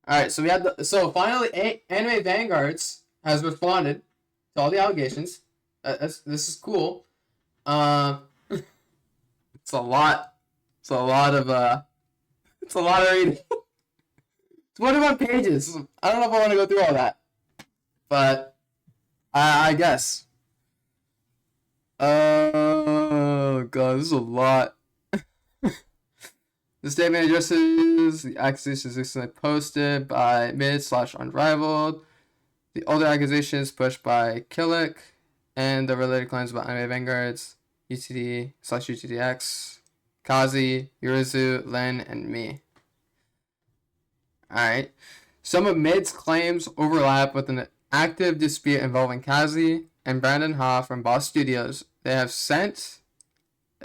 All right, so we had so finally, Anime Vanguards has responded to all the allegations. This is cool. Uh, it's a lot. It's a lot of It's a lot of reading. It's 21 pages. I don't know if I want to go through all that, but I guess. Oh god, this is a lot. The statement addresses the accusations recently posted by Mid/Unrivaled, the older accusations pushed by Killick, and the related claims about anime vanguards, UTD/UTDX, Kazi, Yurizu, Len, and me. Alright. Some of Mid's claims overlap with an active dispute involving Kazi and Brandon Ha from Boss Studios. They have sent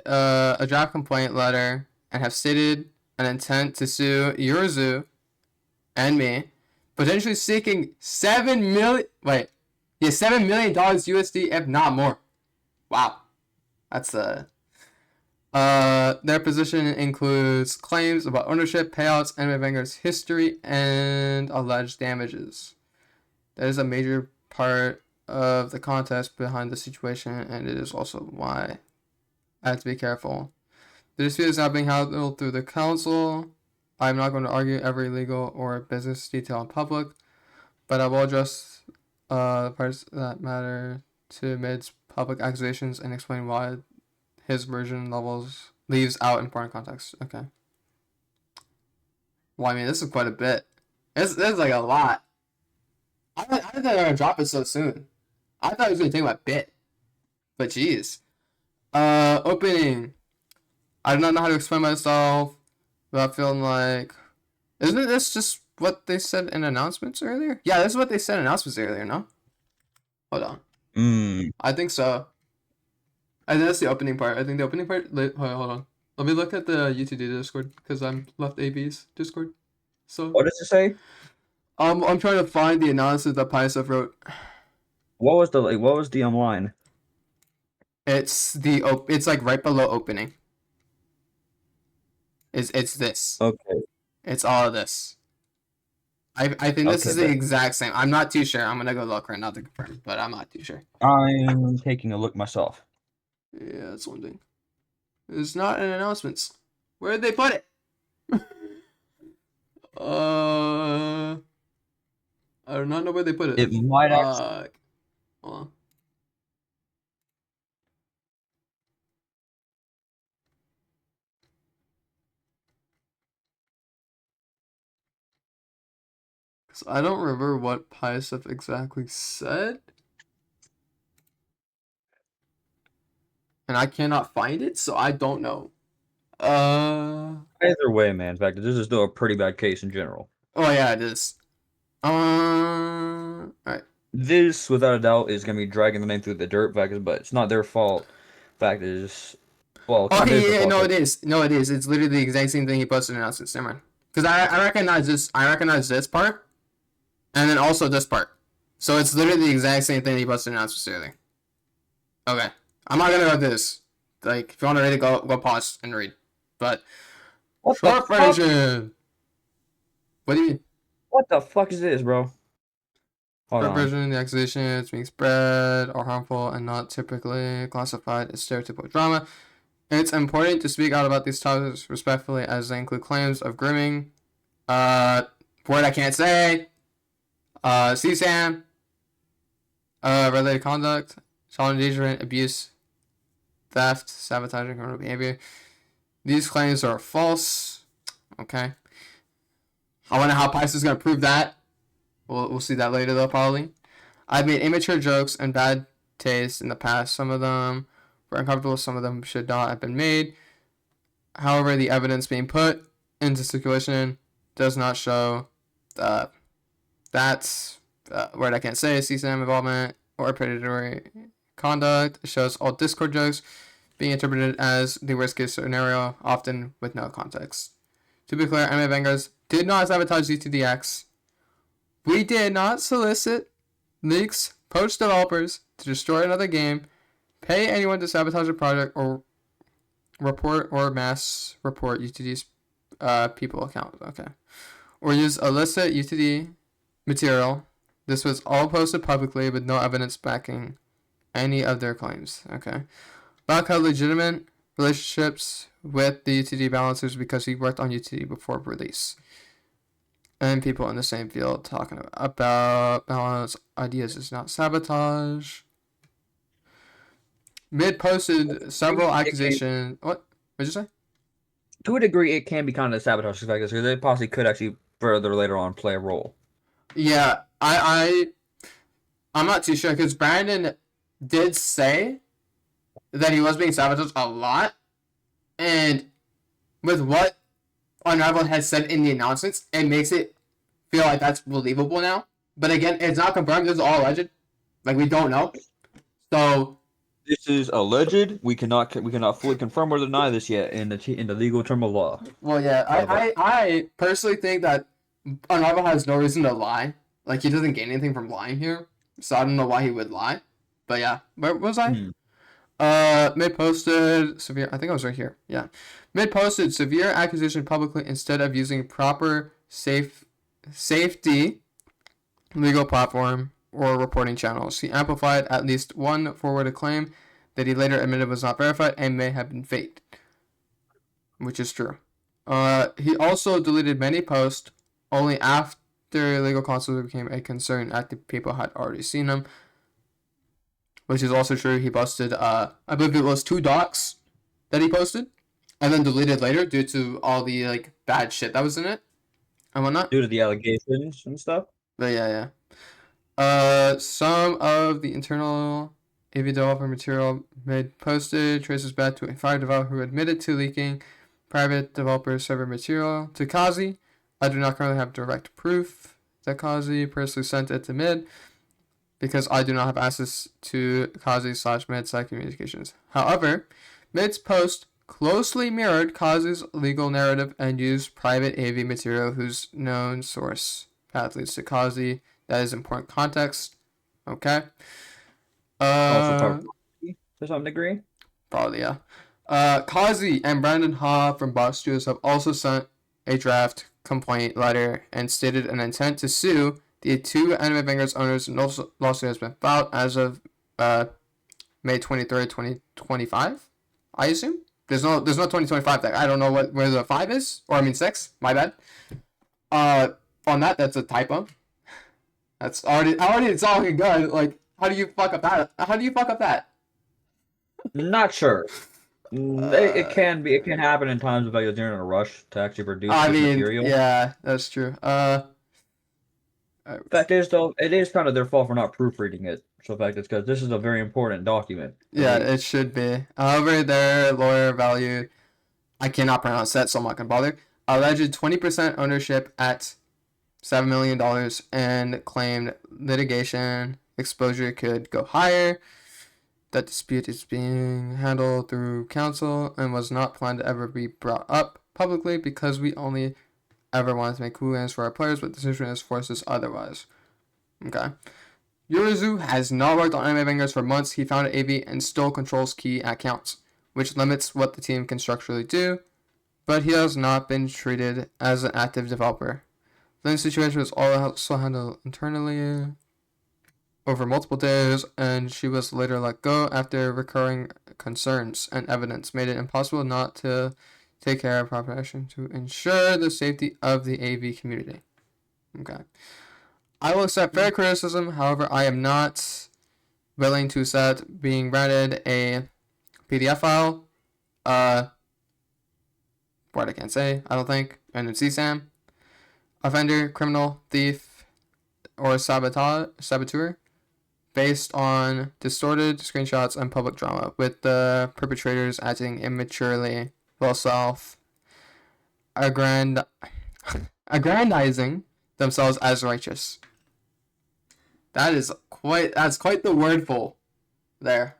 a draft complaint letter and have stated an intent to sue Yurizu and me, potentially seeking $7 million USD, if not more. Wow, that's their position includes claims about ownership, payouts, Anime Vanguard's history, and alleged damages. That is a major part of the context behind the situation, and it is also why I have to be careful. The dispute is now being handled through the council. I'm not going to argue every legal or business detail in public, but I will address the parts that matter to Mid's public accusations and explain why his version leaves out important context. Okay. Well, I mean, this is quite a bit. This is like a lot. I didn't think they were going to drop it so soon. I thought it was going to take a bit. But jeez. Opening. I do not know how to explain myself without feeling like... Isn't this just what they said in announcements earlier? Yeah, this is what they said in announcements earlier, no? Hold on. I think so. I think that's the opening part. I think the opening part... Hold on. Let me look at the UTD Discord, because I'm left AB's Discord. So... What does it say? I'm trying to find the analysis that Pyasov wrote. What was the line? It's like right below opening. It's this. Okay. It's all of this. I think this is the exact same. I'm not too sure. I'm gonna go look right now to confirm, but I'm not too sure. I'm taking a look myself. Yeah, that's one thing. It's not in announcements. Where did they put it? I do not know where they put it. It might actually... Hold on. Because I don't remember what Pyasov exactly said. And I cannot find it, so I don't know. Either way, man. In fact, this is still a pretty bad case in general. Oh yeah, it is. Alright. This, without a doubt, is gonna be dragging the name through the dirt. Fact is, but it's not their fault. Fact is, well, kind of is their fault. No, it is. No, it is. It's literally the exact same thing he posted in announcements. Never mind. Because I recognize this. I recognize this part, and then also this part. So it's literally the exact same thing he posted in announcements earlier. Okay, I'm not gonna go through this. Like, if you want to read it, go pause and read. But short version. What do you mean? What the fuck is this, bro? Short version, the accusations being spread are harmful and not typically classified as stereotypical drama. It's important to speak out about these topics respectfully, as they include claims of grooming, word I can't say, CSAM, related conduct, child endangerment, abuse, theft, sabotaging, criminal behavior. These claims are false. Okay. I wonder how Pice is going to prove that. We'll see that later, though, probably. I've made immature jokes and bad taste in the past. Some of them were uncomfortable. Some of them should not have been made. However, the evidence being put into circulation does not show that's word I can't say, CSAM involvement, or predatory conduct. It shows all Discord jokes being interpreted as the worst case scenario, often with no context. To be clear, Anime Vanguards did not sabotage UTDX. We did not solicit, leaks, poach developers to destroy another game, pay anyone to sabotage a project, or report or mass report UTD's people account. Okay. or use illicit UTD material. This was all posted publicly with no evidence backing any of their claims. Okay. Buck had legitimate relationships with the UTD balancers because he worked on UTD before release. And people in the same field talking about balance ideas is not sabotage. Mid posted several accusations. What? What'd you say? To a degree, it can be kind of sabotage because it possibly could actually further later on play a role. Yeah, I'm not too sure because Brandon did say that he was being sabotaged a lot, and with what Unraveled has said in the announcements, it makes it feel like that's believable now. But again, it's not confirmed. This is all alleged. Like, we don't know. So This is alleged. We cannot fully confirm or deny this yet in the legal term of law. well, yeah, I personally think that Unravel has no reason to lie. Like, he doesn't gain anything from lying here. So I don't know why he would lie. But yeah, where was I? Hmm. Mid posted severe. I think I was right here. Yeah, mid posted severe accusation publicly instead of using proper safety legal platform or reporting channels. He amplified at least one forwarded claim that he later admitted was not verified and may have been faked, which is true. He also deleted many posts only after legal counsel became a concern after people had already seen them, which is also true. He posted, I believe it was 2 docs that he posted, and then deleted later due to all the like bad shit that was in it and whatnot. Due to the allegations and stuff. But yeah. Some of the internal AV developer material made posted traces back to a fire developer who admitted to leaking private developer server material to Kazi. I do not currently have direct proof that Kazi personally sent it to Mid because I do not have access to Kazi/Mid site communications. However, Mid's post closely mirrored Kazi's legal narrative and used private AV material whose known source path leads to Kazi. That is important context. Okay. Also covered to some degree. Probably, yeah. Kazi and Brandon Ha from Box Studios have also sent a draft complaint letter and stated an intent to sue the two Anime Vanguards owners. No lawsuit has been filed as of May 23rd, 2025. I assume there's no 2025 thing. I don't know where the 5 is, or I mean 6. My bad. On that's a typo. That's already it's all good. Like, how do you fuck up that? How do you fuck up that? Not sure. It can happen in times of like you're in a rush to actually produce I this mean, material. yeah, that's true. Fact is though, it is kind of their fault for not proofreading it. So the fact is because this is a very important document. Yeah, it should be. However, their lawyer valued, I cannot pronounce that, so I'm not gonna bother. Alleged 20% ownership at $7 million and claimed litigation exposure could go higher. That dispute is being handled through counsel and was not planned to ever be brought up publicly because we only ever wanted to make cool games for our players, but the decision has forced us otherwise. Okay. Yurizu has not worked on Anime Vanguards for months. He founded AV and still controls key accounts, which limits what the team can structurally do, but he has not been treated as an active developer. The situation was also handled internally over multiple days, and she was later let go after recurring concerns and evidence made it impossible not to take care of proper action to ensure the safety of the AV community. Okay. I will accept fair criticism, however, I am not willing to accept being granted a PDF file. What I can't say, I don't think, and it's CSAM. Offender, criminal, thief, or saboteur based on distorted screenshots and public drama, with the perpetrators acting immaturely while aggrandizing themselves as righteous. That's quite the wordful there.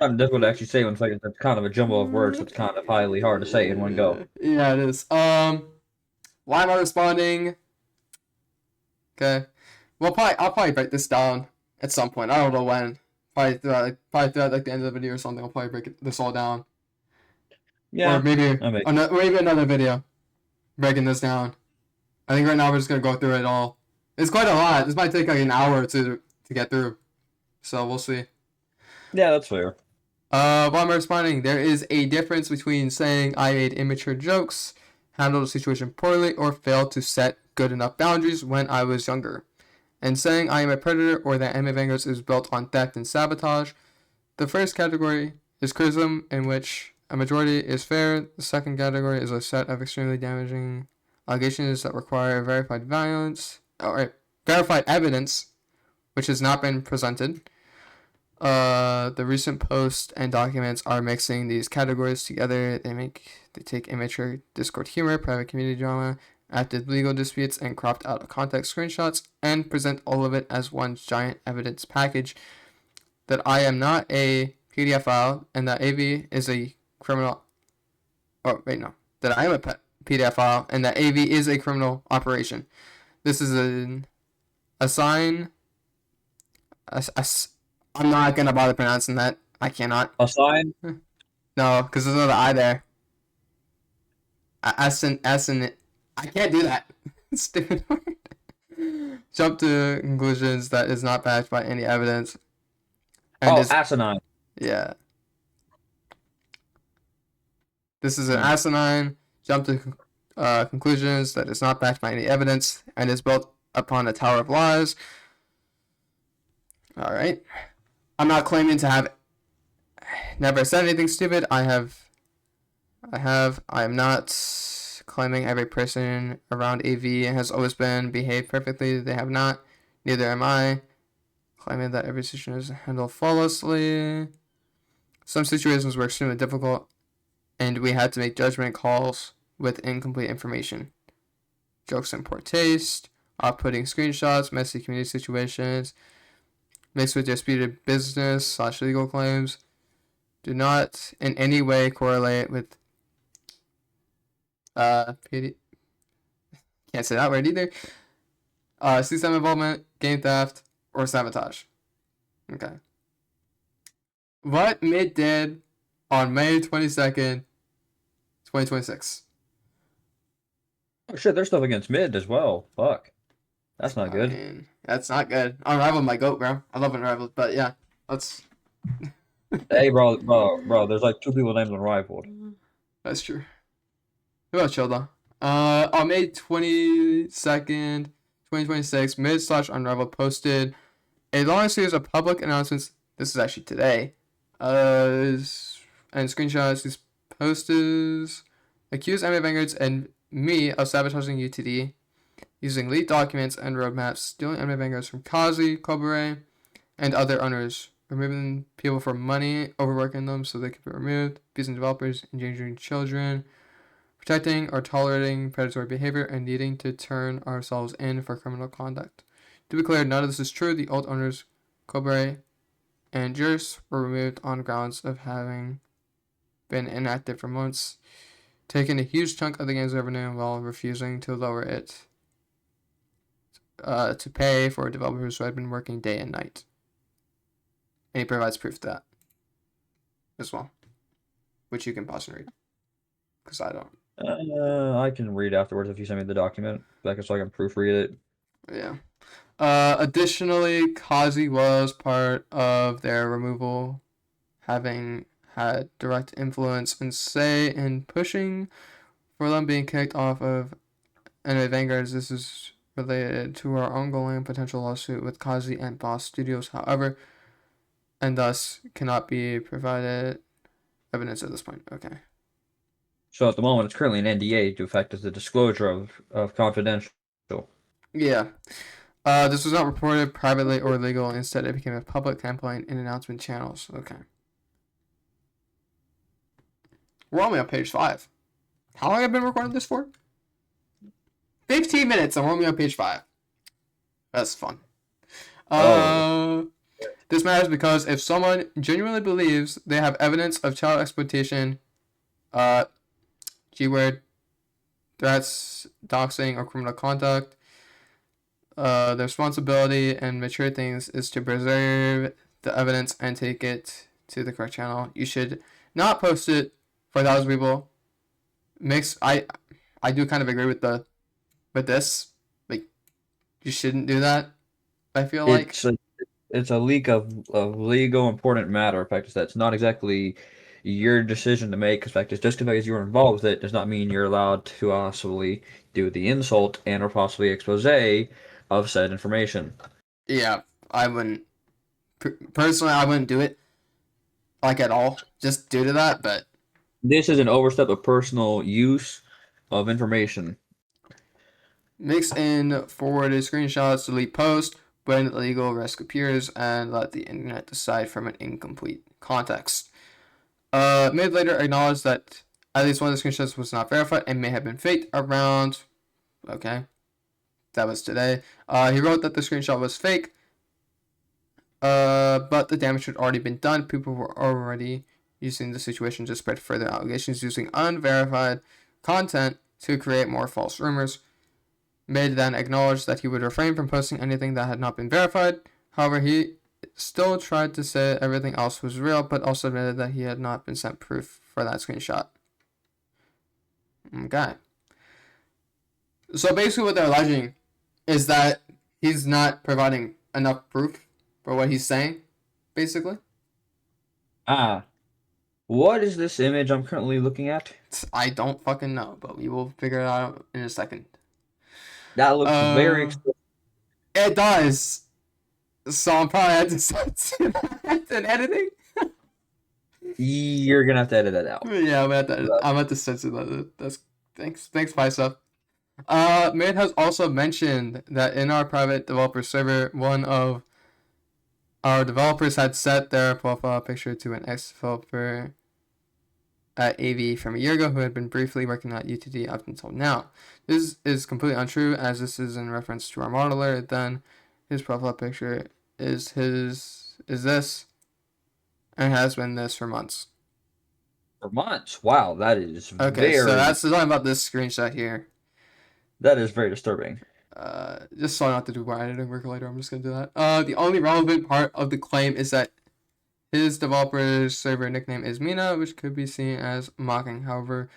I'm difficult to actually say when it's that's kind of a jumble of words that's kind of highly hard to say in one go. Yeah, it is. Why am I responding? Okay. Well, I'll probably break this down at some point. I don't know when. Probably throughout like the end of the video or something. I'll probably break this all down. Yeah. Or maybe another video breaking this down. I think right now we're just gonna go through it all. It's quite a lot. This might take like an hour to get through. So we'll see. Yeah, that's fair. While I'm responding, there is a difference between saying I made immature jokes, handled the situation poorly, or failed to set good enough boundaries when I was younger, and saying I am a predator or that anime Vanguards is built on theft and sabotage. The first category is criticism, in which a majority is fair. The second category is a set of extremely damaging allegations that require verified evidence, which has not been presented. The recent posts and documents are mixing these categories together. They take immature Discord humor, private community drama, active legal disputes, and cropped out of context screenshots, and present all of it as one giant evidence package. That I am not a PDF file, and that AV is a criminal. Oh wait, no. That I am a PDF file, and that AV is a criminal operation. This is a sign. I'm not gonna bother pronouncing that. I cannot. A sign? No, because there's another I there. S and I can't do that. Stupid word. Jump to conclusions that is not backed by any evidence. And Asinine. Yeah. This is an asinine jump to conclusions that is not backed by any evidence and is built upon a tower of lies. All right. I'm not claiming to have never said anything stupid. I am not claiming every person around AV has always been behaved perfectly. They have not. Neither am I. Claiming that every situation is handled flawlessly. Some situations were extremely difficult, and we had to make judgment calls with incomplete information. Jokes in poor taste, off-putting screenshots, messy community situations, mixed with disputed business/legal claims, do not in any way correlate with can't say that word either. CSM involvement, game theft, or sabotage. Okay. What Mid did on May 22nd, 2026. Oh shit, there's stuff against mid as well. Fuck. That's not good. mean, that's not good. Unrivaled my goat, bro. I love Unrivaled, but yeah, let's. Hey, bro, there's like 2 people named Unrivaled. That's true. Who else chilled though? On May 22nd, 2026, Mid/Unrivaled posted a long series of public announcements. This is actually today. And screenshots. These posters accuse anime Vanguards and me of sabotaging UTD, using leaked documents and roadmaps, stealing anime Vanguards from Kazi, Kobure, and other owners, removing people for money, overworking them so they could be removed, abusing developers, endangering children, protecting or tolerating predatory behavior, and needing to turn ourselves in for criminal conduct. To be clear, none of this is true. The old owners, Kobure and Jers, were removed on grounds of having been inactive for months, taking a huge chunk of the game's revenue while refusing to lower it to pay for developers who had been working day and night. And he provides proof of that as well, which you can pause and read, because I don't. I can read afterwards if you send me the document, so I can proofread it. Yeah. Additionally, Kazi was part of their removal, having had direct influence and say in pushing for them being kicked off of anime Vanguards. This is related to our ongoing potential lawsuit with Kazi and Boss Studios, however, and thus cannot be provided evidence at this point. Okay. So at the moment, it's currently an NDA to effect as a disclosure of confidential. Yeah. This was not reported privately or legal. Instead, it became a public campaign in announcement channels. Okay. We're only on page 5. How long have I been recording this for? 15 minutes, and we're only on page 5. That's fun. This matters because if someone genuinely believes they have evidence of child exploitation, G-word, threats, doxing, or criminal conduct, the responsibility and mature things is to preserve the evidence and take it to the correct channel. You should not post it for thousands of people. I do kind of agree with the But this, like, you shouldn't do that. I feel like. It's a it's a leak of legal important matter. In fact, is that's not exactly your decision to make. In fact, it's just because you're involved with it does not mean you're allowed to possibly do the insult and or possibly expose of said information. Yeah, I wouldn't. Personally, I wouldn't do it like at all, just due to that. But This is an overstep of personal use of information. mix in forwarded screenshots, delete post when legal risk appears, and let the internet decide from an incomplete context. Mid later acknowledged that at least one of the screenshots was not verified and may have been faked around. Okay, that was today. He wrote that the screenshot was fake, but the damage had already been done. People were already using the situation to spread further allegations using unverified content to create more false rumors. Mid then acknowledged that he would refrain from posting anything that had not been verified. However, he still tried to say everything else was real, but also admitted that he had not been sent proof for that screenshot. Okay. So basically, what they're alleging is that he's not providing enough proof for what he's saying, basically. Ah, what is this image I'm currently looking at? I don't fucking know, but we will figure it out in a second. That looks very Uh, it does. So I'm probably had to censor that in editing. You're gonna have to edit that out. Yeah, I'm at to censor that. That's thanks, Paisa. Man has also mentioned that in our private developer server, one of our developers had set their profile picture to an ex-developer at AV from a year ago who had been briefly working at UTD up until now. This is completely untrue, as this is in reference to our modeler. Then his profile picture is this and has been this for months. For months. Wow, that is Okay, so very that's talking about this screenshot here. that is very disturbing. Just so I don't have to do more editing work later, I'm just gonna do that. The only relevant part of the claim is that his developer's server nickname is Mina, which could be seen as mocking. However,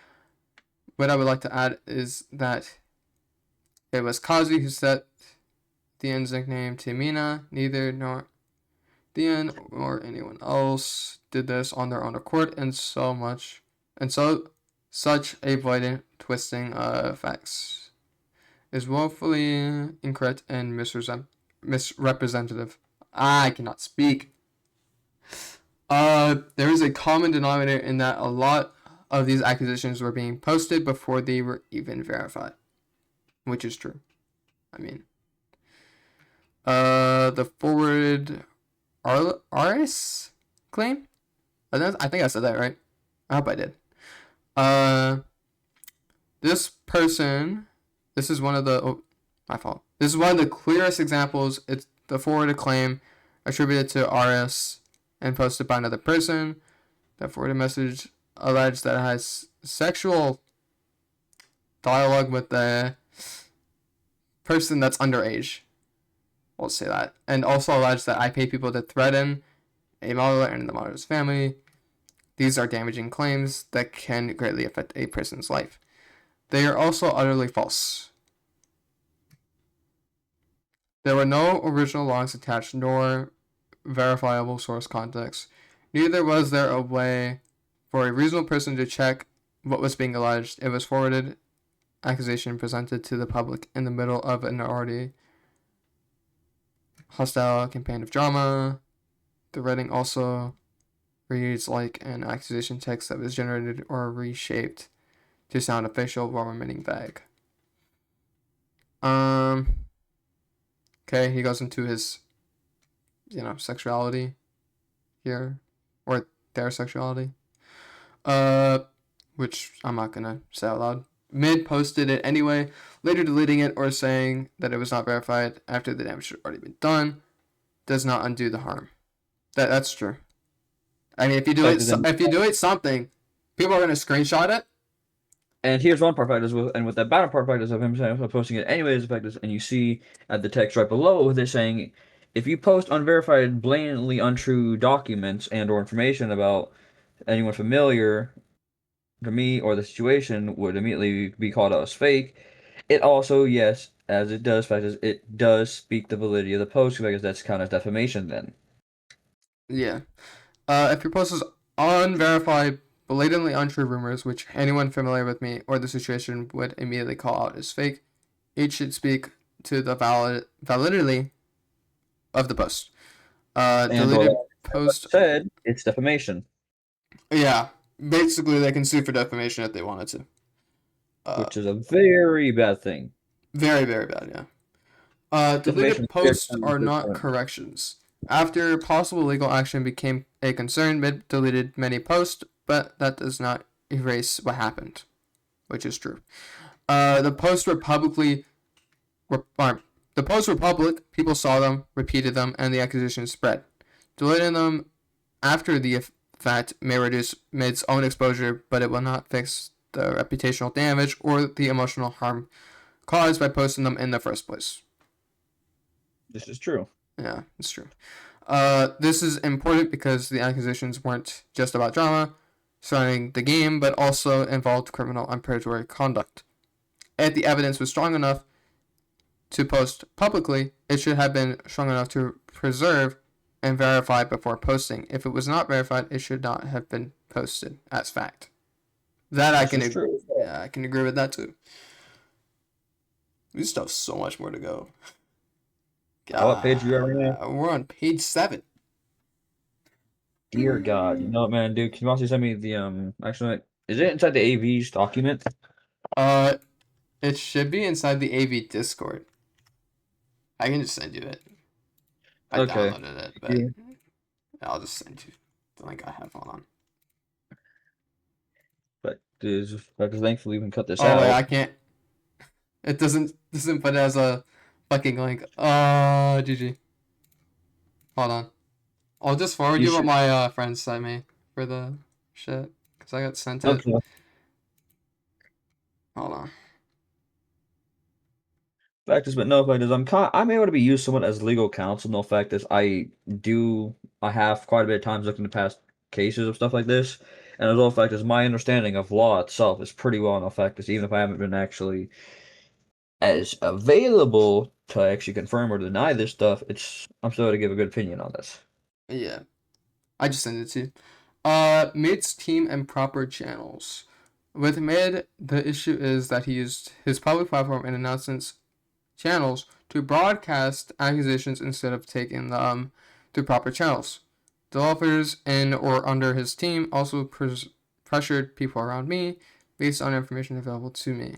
what I would like to add is that it was Kazi who set Dian's nickname to Mina. Neither nor Dian or anyone else did this on their own accord, and such a blatant twisting of facts is woefully incorrect and misrepresentative. I cannot speak. There is a common denominator in that a lot of these accusations were being posted before they were even verified, which is true. I mean, the forwarded RS claim. I think I said that right. I hope I did. Uh, this person. This is one of the. Oh, my fault. This is one of the clearest examples. It's the forwarded claim attributed to RS and posted by another person. The forwarded message alleged that it has sexual dialogue with the person that's underage. We'll say that. And also alleged that I pay people to threaten a modeler and the modeler's family. These are damaging claims that can greatly affect a person's life. They are also utterly false. There were no original logs attached nor verifiable source context. Neither was there a way for a reasonable person to check what was being alleged. It was forwarded accusation presented to the public in the middle of an already hostile campaign of drama. The writing also reads like an accusation text that was generated or reshaped to sound official while remaining vague. Okay, he goes into his, sexuality here, or their sexuality, which I'm not gonna say out loud. Mid posted it anyway, later deleting it or saying that it was not verified after the damage had already been done. Does not undo the harm. That's true. I mean, if you delete something, people are gonna screenshot it. And here's one part fact and with that bottom part fact of him posting it anyways, and you see at the text right below they're saying, if you post unverified, blatantly untrue documents and or information about anyone familiar to me or the situation would immediately be called out as fake. It also, yes, as it does factors, it does speak the validity of the post because that's kind of defamation then. Yeah. If your post is unverified, blatantly untrue rumors, which anyone familiar with me or the situation would immediately call out as fake, it should speak to the validity of the post. And or Deleted like post. I said, it's defamation, Yeah, basically they can sue for defamation if they wanted to. which is a very bad thing. Very, very bad. Yeah. Defamation Deleted is very posts common are to not occur. corrections. After possible legal action became a concern, Mid deleted many posts, but that does not erase what happened, which is true. The posts were publicly, or, the posts were public. People saw them, repeated them, and the accusation spread. Deleting them after the fact may reduce Mid's own exposure, but it will not fix the reputational damage or the emotional harm caused by posting them in the first place. This is true. Yeah, it's true. This is important because the accusations weren't just about drama surrounding the game, but also involved criminal and predatory conduct. If the evidence was strong enough to post publicly, it should have been strong enough to preserve and verify before posting. If it was not verified, it should not have been posted as fact. That I This can, is true. yeah, I can agree with that too. We still have so much more to go. What page are you at right now? We're on page 7. Dear God, you know what, man, dude? Can you also send me the Actually, is it inside the AV's document? Uh, it should be inside the AV Discord. I can just send you it. I Okay. downloaded it, but Yeah. I'll just send you the link I have. Hold on. But because thankfully we can cut this Oh wait, I out. can't. It doesn't put it as a fucking link. GG. Hold on. I'll just forward You you what should. my friend sent me for the shit because I got sent it. Okay. Hold on. Fact is, but no fact is, I'm able to be used somewhat as legal counsel. No fact is, I have quite a bit of times looking into past cases of stuff like this, and as well fact is, my understanding of law itself is pretty well. No fact is, even if I haven't been actually as available to actually confirm or deny this stuff, I'm still able to give a good opinion on this. Yeah, I just sent it to you. Mid's team and proper channels. With Mid, the issue is that he used his public platform and announcements channels to broadcast accusations instead of taking them to proper channels. Developers in or under his team also pressured people around me based on information available to me.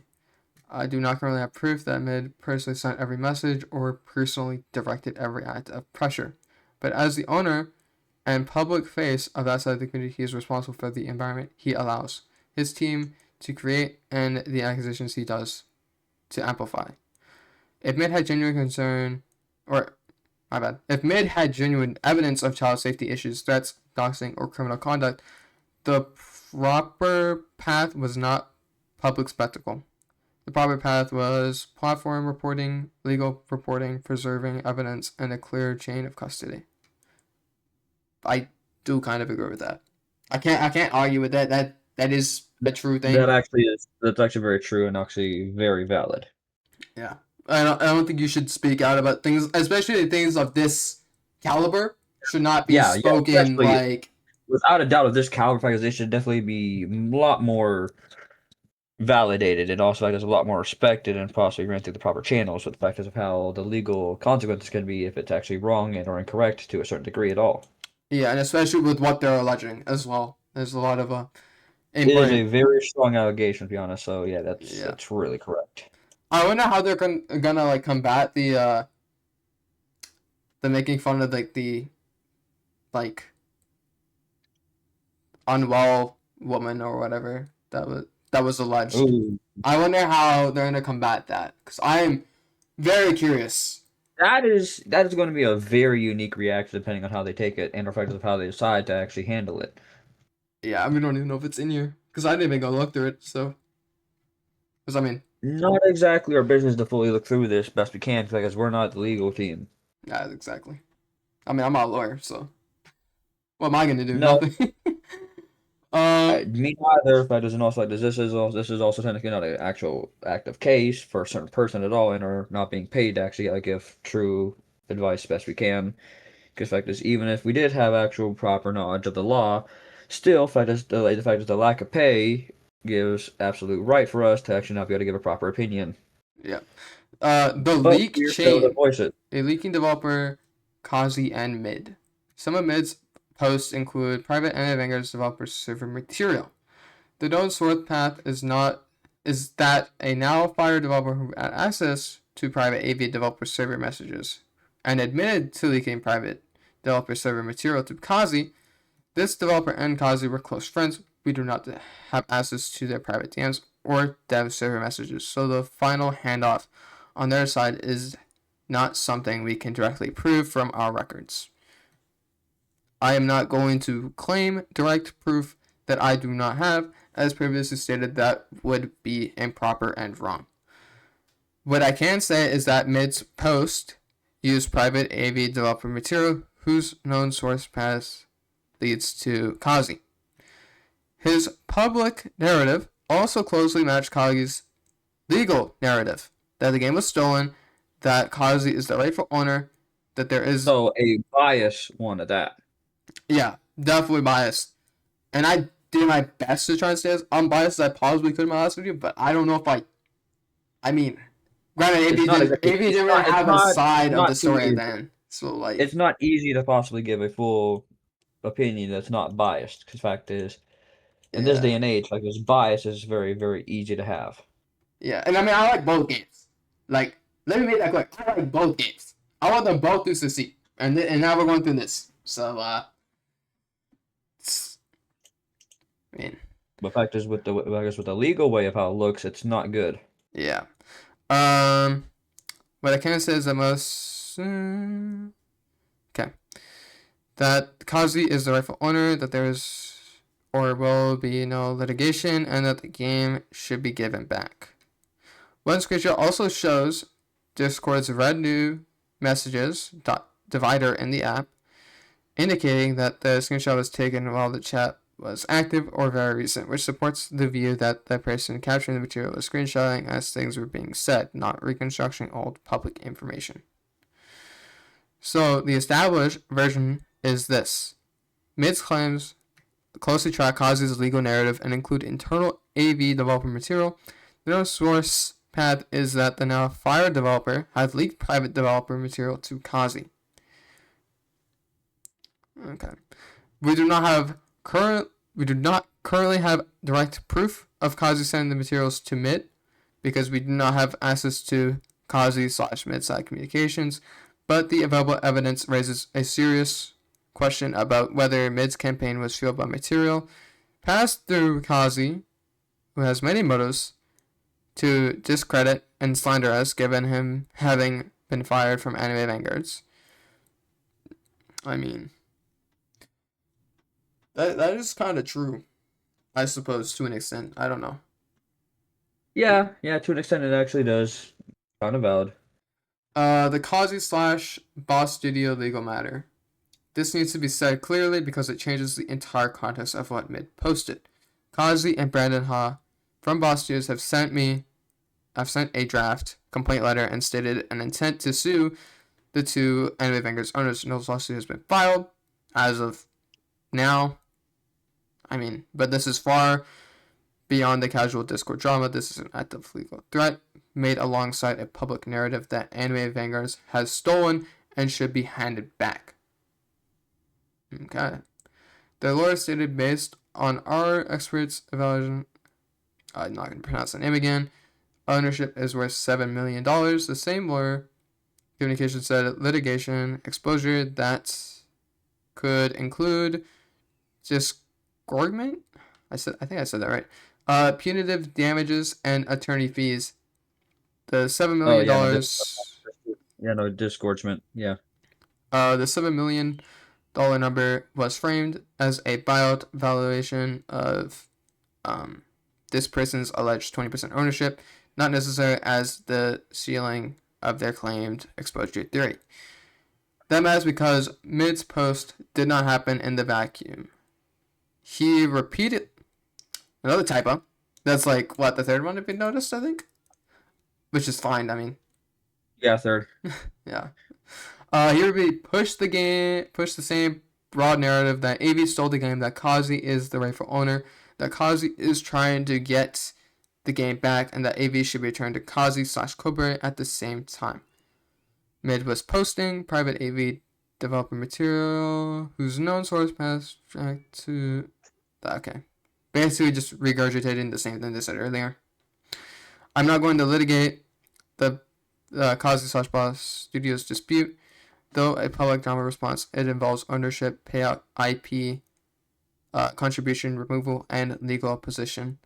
I do not currently have proof that Mid personally sent every message or personally directed every act of pressure. But as the owner and public face of that side of the community, he is responsible for the environment he allows his team to create and the accusations he does to amplify. If Mid had genuine concern, or my bad, if Mid had genuine evidence of child safety issues, threats, doxing, or criminal conduct, the proper path was not public spectacle. The proper path was platform reporting, legal reporting, preserving evidence, and a clear chain of custody. I do kind of agree with that. I can't argue with that. That is a true thing. That's actually very true and actually very valid. Yeah. I don't think you should speak out about things, especially things of this caliber, should not be Yeah, spoken especially like, without a doubt, of this caliber fact, they should definitely be a lot more validated and also like there's a lot more respected and possibly ran through the proper channels with the fact of how the legal consequences can be if it's actually wrong and or incorrect to a certain degree at all. yeah, and especially with what they're alleging as well. There's a lot of It is important, a very strong allegation to be honest, so yeah, yeah. that's really correct. I wonder how they're gonna like combat the making fun of like the like unwell woman or whatever that was alleged. Ooh. I wonder how they're gonna combat that because I'm very curious. That is going to be a very unique reaction depending on how they take it and the fact of how they decide to actually handle it. Yeah, we don't even know if it's in here because I didn't even go look through it. So, because I mean, Not exactly our business to fully look through this best we can because we're not the legal team. yeah, exactly. I mean, I'm not a lawyer, so what am I gonna do? No, Nothing. Me neither. If that doesn't also like this is also technically not an actual active case for a certain person at all, and are not being paid to actually like give true advice best we can. Because fact is, even if we did have actual proper knowledge of the law, still the fact is the lack of pay gives absolute right for us to actually not be able to give a proper opinion. Yeah. The But leak we're still to chain, voice it. a leaking developer, Kazi and Mid. Some of Mid's posts include private and Vanguards developer server material. The known source path is that a now fired developer who had access to private AV developer server messages and admitted to leaking private developer server material to Kazi. This developer and Kazi were close friends. We do not have access to their private DMs or dev server messages, so the final handoff on their side is not something we can directly prove from our records. I am not going to claim direct proof that I do not have, as previously stated, that would be improper and wrong. What I can say is that Mid's post used private AV developer material whose known source path leads to Kazi. His public narrative also closely matched Kazi's legal narrative that the game was stolen, that Kazi is the rightful owner, that there is. So a bias one at that. Yeah, definitely biased. And I did my best to try and stay as unbiased as I possibly could in my last video, but I don't know if I mean, granted, It's not exactly. AV didn't really have a It's side of the not story easy. then. So, like, It's not easy to possibly give a full opinion that's not biased. Because fact is, in this yeah. day and age, like this bias is very, very easy to have. Yeah. And I mean, I like both games. Like, let me make that quick. I like both games. I want them both to succeed. And now we're going through this. So, I mean, But fact is, I guess with the legal way of how it looks, it's not good. yeah. Um, what I can say is the most. Okay. That Kazi is the rightful owner, that there is or will be no litigation, and that the game should be given back. One screenshot also shows Discord's red new messages divider in the app, indicating that the screenshot was taken while the chat was active or very recent, which supports the view that the person capturing the material was screenshotting as things were being said, not reconstructing old public information. So the established version is this. Mid's claims closely track Kazi's legal narrative and include internal AV developer material. The known source path is that the now fired developer has leaked private developer material to Kazi. Okay. We do not currently have direct proof of Kazi sending the materials to Mid because we do not have access to Kazi/Mid side communications, but the available evidence raises a serious question about whether Mid's campaign was fueled by material passed through Kazi, who has many motives to discredit and slander us, given him having been fired from Anime Vanguards. I mean, that is kind of true, I suppose, to an extent. I don't know. Yeah, yeah. To an extent, it actually does. Kind of valid. The Kazi/Boss Studio legal matter. This needs to be said clearly because it changes the entire context of what Mid posted. Kazi and Brandon Ha from Boss Studios have sent a draft complaint letter and stated an intent to sue the two Anime Vanguards owners. No lawsuit has been filed as of now. I mean, but this is far beyond the casual Discord drama. This is an active legal threat made alongside a public narrative that Anime Vanguards has stolen and should be handed back. Okay. The lawyer stated, based on our experts' evaluation, I'm not going to pronounce the name again, ownership is worth $7 million. The same lawyer communication said litigation exposure that could include disgorgement. I think I said that right. Punitive damages and attorney fees. The $7 Oh million yeah, no, dollars. yeah, no disgorgement. Yeah. The $7 million number was framed as a buyout valuation of this person's alleged 20% ownership, not necessarily as the ceiling of their claimed exposure theory. That matters because Mid's post did not happen in the vacuum. he repeated another typo. That's like what, the third one to be noticed, I think, which is fine. I mean, Yeah, third. yeah. He would pushed the same broad narrative that AV stole the game, that Kazi is the rightful owner, that Kazi is trying to get the game back, and that AV should be returned to Kazi/Kobre at the same time. Mid was posting private AV developer material whose known source passed back to. Okay. Basically, just regurgitating the same thing they said earlier. I'm not going to litigate the Kazi/Boss Studios dispute, though a public drama response. It involves ownership, payout, IP, contribution removal, and legal position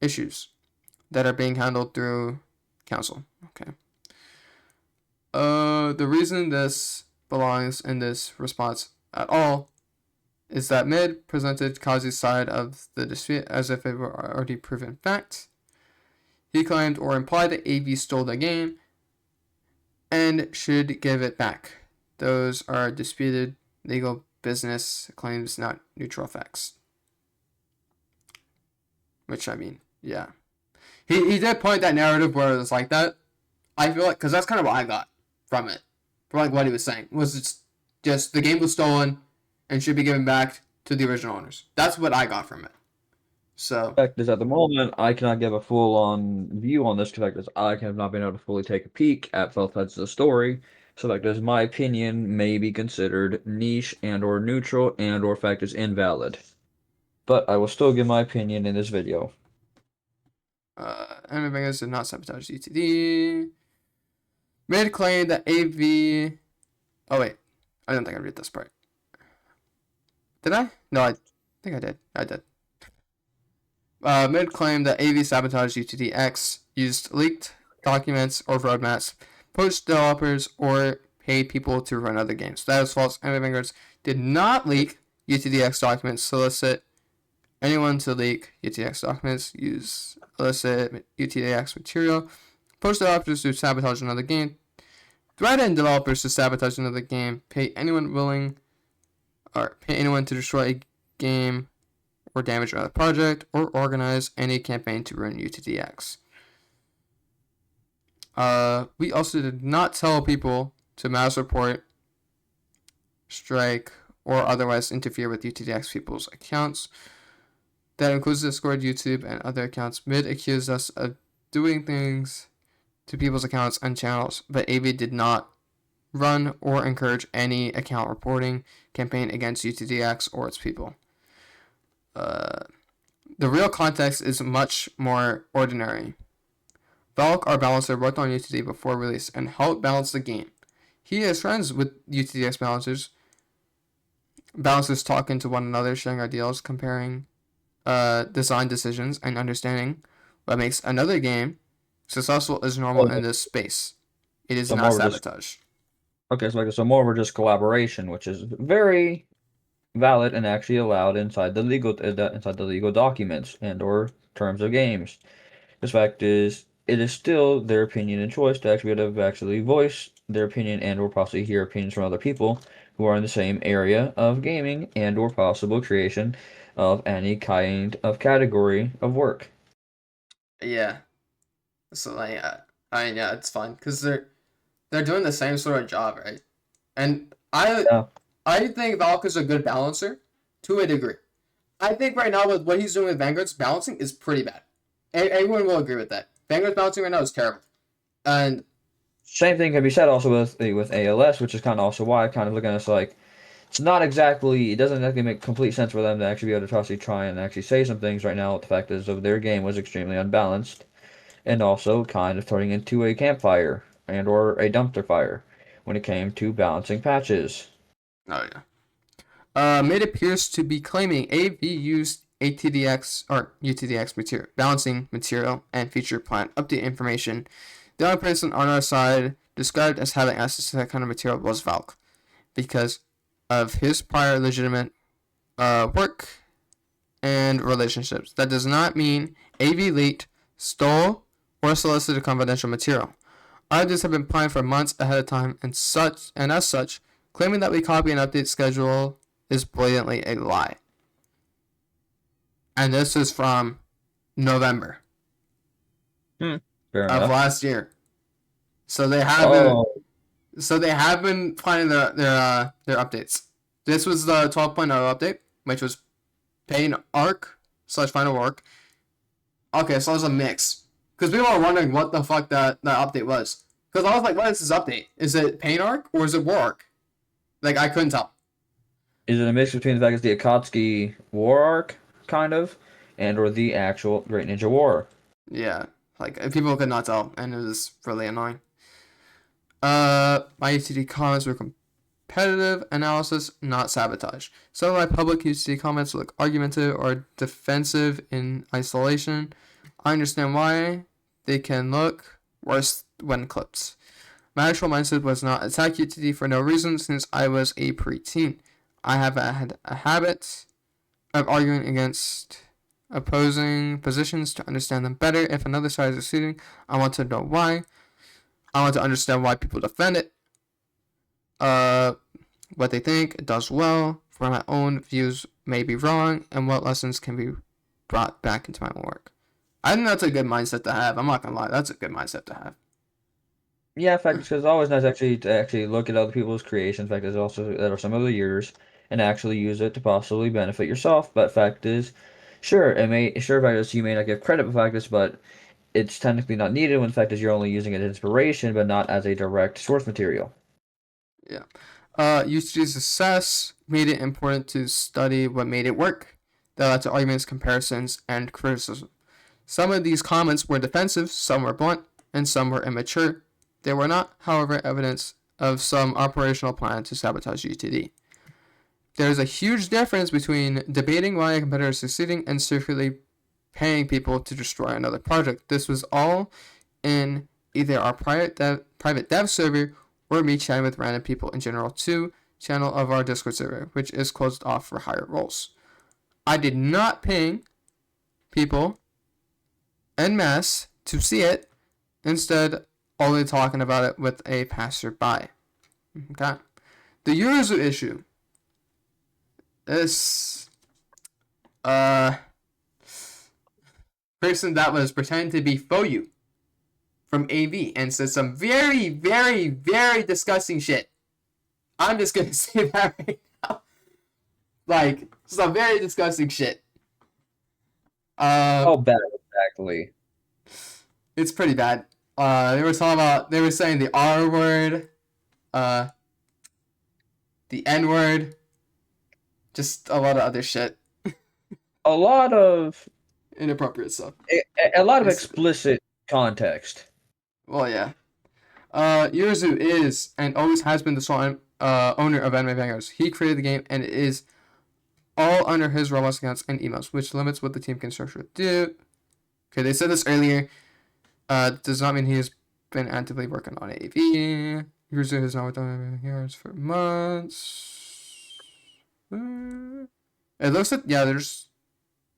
issues that are being handled through counsel. Okay. The reason this belongs in this response at all is that Mid presented Kazi's side of the dispute as if it were already proven fact. He claimed or implied that AV stole the game and should give it back. Those are disputed legal business claims, not neutral facts. Which, I mean, yeah. He did point that narrative where it was like that. I feel like, because that's kind of what I got from it. From like what he was saying. Was it's just the game was stolen and should be given back to the original owners. That's what I got from it. So. Fact is, at the moment, I cannot give a full-on view on this. Fact is, I have not been able to fully take a peek at both sides of the story. So, fact is, my opinion may be considered niche and/or neutral and/or fact is invalid. But I will still give my opinion in this video. Enemy Vanguards did not sabotage UTD. Mid claimed that AV. Oh wait, I don't think I read this part. Did I? No, I think I did. I did. Mid claimed that AV sabotaged UTDX, used leaked documents or roadmaps, poached developers, or paid people to run other games. That is false. Enemy Vanguards did not leak UTDX documents, solicit anyone to leak UTDX documents, use illicit UTDX material, poach developers to sabotage another game, threaten developers to sabotage another game, pay anyone to destroy a game or damage another project, or organize any campaign to ruin UTDX. We also did not tell people to mass report, strike, or otherwise interfere with UTDX people's accounts. That includes Discord, YouTube, and other accounts. Mid accused us of doing things to people's accounts and channels, but AV did not run or encourage any account reporting campaign against UTDX or its people. The real context is much more ordinary. Valk, our balancer, worked on UTD before release and helped balance the game. He is friends with UTDX balancers. Balancers talking to one another, sharing ideas, comparing design decisions, and understanding what makes another game successful is normal in this space. It is not sabotage. So more of just collaboration, which is very valid and actually allowed inside the legal documents and/or terms of games. This fact is, it is still their opinion and choice to actually be able to actually voice their opinion and/or possibly hear opinions from other people who are in the same area of gaming and/or possible creation of any kind of category of work. Yeah. So like, I mean, yeah, it's fun because they're doing the same sort of job, right? And I think Valk is a good balancer to a degree. I think right now with what he's doing with Vanguard's balancing is pretty bad. Everyone will agree with that. Vanguard's balancing right now is terrible. And same thing can be said also with ALS, which is kind of also why I kind of look at this like it doesn't exactly make complete sense for them to actually be able to actually try and actually say some things right now. The fact is of their game was extremely unbalanced and also kind of turning into a campfire and or a dumpster fire when it came to balancing patches. Oh yeah. Mid appears to be claiming AV used ATDX or UTDX material, balancing material and feature plan update information. The only person on our side described as having access to that kind of material was Valk, because of his prior legitimate work and relationships. That does not mean AV leaked, stole, or solicited confidential material. Ideas have been planned for months ahead of time, and as such, claiming that we copy an update schedule is blatantly a lie. and this is from November Fair of enough. last year. So they have been Oh, planning their updates. This was the 12.0 update, which was Pain Arc / Final Arc. Okay, so it was a mix. Because people are wondering what the fuck that update was. Because I was like, what is this update? Is it Pain Arc or is it War Arc? Like, I couldn't tell. is it a mix between the fact it's the Akatsuki War Arc, kind of, and or the actual Great Ninja War? Yeah, like, people could not tell, and it was really annoying. My UTD comments were competitive analysis, not sabotage. Some of my public UTD comments look argumentative or defensive in isolation. I understand why they can look worse when clipped. My actual mindset was not attack UTD for no reason since I was a preteen. I have had a habit of arguing against opposing positions to understand them better. If another side is succeeding, I want to know why. I want to understand why people defend it. What they think it does well, where my own views may be wrong, and what lessons can be brought back into my work. I think that's a good mindset to have. I'm not gonna lie, that's a good mindset to have. Yeah, in fact, because it's always nice actually to actually look at other people's creations. In fact, there's also that are some of the years and actually use it to possibly benefit yourself. But fact is, sure, fact is you may not give credit for fact is, but it's technically not needed when the fact is you're only using it as inspiration, but not as a direct source material. Yeah. UTG's success made it important to study what made it work. That led to arguments, comparisons, and criticism. Some of these comments were defensive, some were blunt, and some were immature. They were not, however, evidence of some operational plan to sabotage UTD. There's a huge difference between debating why a competitor is succeeding and secretly paying people to destroy another project. This was all in either our private dev server or me chatting with random people in general 2 channel of our Discord server, which is closed off for higher roles. I did not ping people en masse to see it, instead only talking about it with a passerby. Okay. The Yuzu issue. This person that was pretending to be Foyu from AV and said some very, very, very disgusting shit. I'm just gonna say that right now. Like, some very disgusting shit. How bad exactly? It's pretty bad. They were saying the R word, uh, the N word, just a lot of other shit. A lot of Inappropriate stuff. a lot of Basically. explicit context. Well, yeah. Yuzu is and always has been the sole owner of Anime Vanguards. He created the game and it is all under his Roblox accounts and emails, which limits what the team can structure do. Okay, they said this earlier. Does not mean he has been actively working on AV. Yuzu has not worked on Anime Vanguards for months. It looks like there's.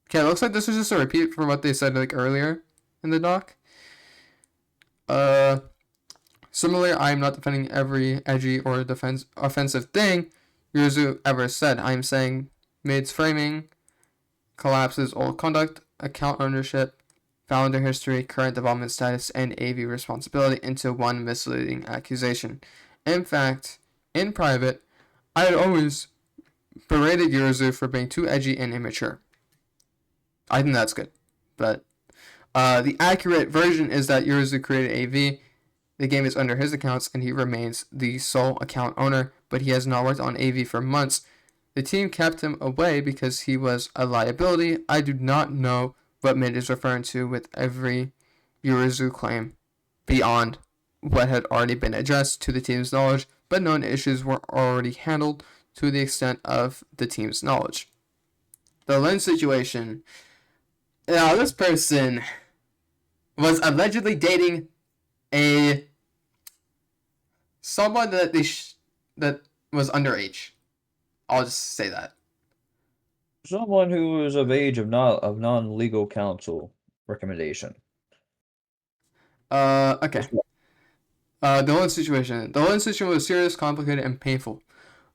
Okay, it looks like this is just a repeat from what they said like earlier in the doc. Similarly, I am not defending every edgy or offensive thing Yuzu ever said. I am saying Maid's framing collapses old conduct, account ownership, founder history, current development status, and AV responsibility into one misleading accusation. In fact, in private, I had always berated Yuzu for being too edgy and immature. I think that's good. But the accurate version is that Yuzu created AV. The game is under his accounts and he remains the sole account owner, but he has not worked on AV for months. The team kept him away because he was a liability. I do not know what Mid is referring to with every Yuzu claim beyond what had already been addressed to the team's knowledge, but known issues were already handled to the extent of the team's knowledge. The Lin situation. Now, this person was allegedly dating someone that was underage. I'll just say that. Someone who is of age of non-legal counsel recommendation. Okay. The Lin situation. The Lin situation was serious, complicated, and painful.